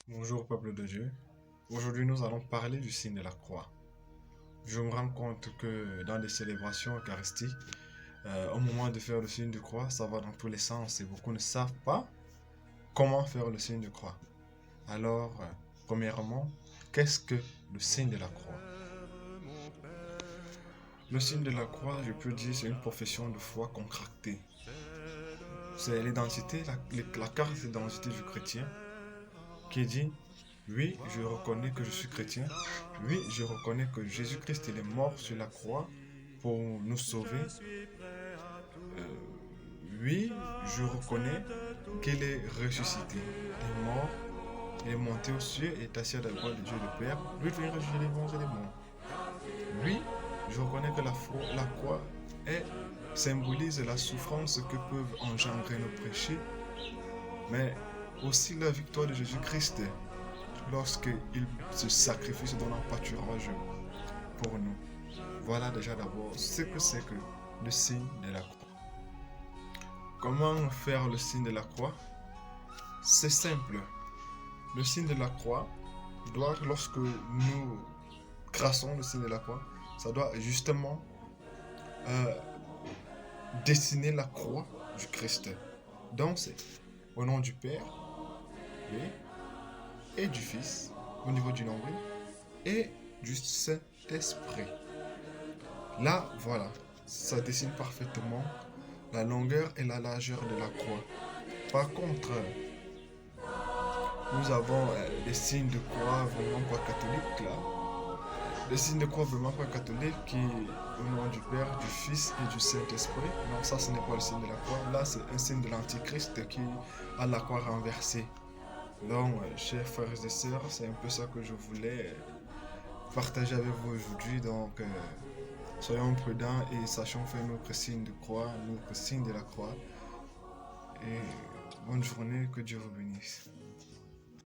Bonjour peuple de Dieu. Aujourd'hui nous allons parler du signe de la croix. Je me rends compte que dans les célébrations eucharistiques, au moment de faire le signe de croix, ça va dans tous les sens et beaucoup ne savent pas comment faire le signe de croix. Alors, premièrement, qu'est-ce que le signe de la croix? Le signe de la croix, je peux dire, c'est une profession de foi contractée. C'est l'identité, la carte d'identité du chrétien qui dit, oui, je reconnais que je suis chrétien. Oui, je reconnais que Jésus-Christ il est mort sur la croix pour nous sauver. Euh, oui, je reconnais qu'il est ressuscité. Il est mort, il est monté aux cieux et est assis à la droite de Dieu le Père. Lui, il vient juger les bons et les morts. Oui, je reconnais que la croix symbolise la souffrance que peuvent engendrer nos péchés, mais aussi la victoire de Jésus-Christ lorsqu'il se sacrifie, se donne en pâturage pour nous. Voilà déjà d'abord ce que c'est que le signe de la croix. Comment faire le signe de la croix? C'est simple. Le signe de la croix lorsque nous traçons le signe de la croix, ça doit justement euh, dessiner la croix du Christ. Donc c'est au nom du Père, oui, et du Fils, au niveau du nombril, et du Saint-Esprit. Là, voilà, ça dessine parfaitement la longueur et la largeur de la croix. Par contre, nous avons les signes de croix vraiment pas catholiques là. Les signes de croix vraiment pas catholiques qui, au nom du Père, du Fils et du Saint-Esprit. Non, ça ce n'est pas le signe de la croix. Là, c'est un signe de l'Antichrist qui a la croix renversée. Donc, chers frères et sœurs, c'est un peu ça que je voulais partager avec vous aujourd'hui. Donc, soyons prudents et sachons faire notre signe de croix, notre signe de la croix. Et bonne journée, que Dieu vous bénisse.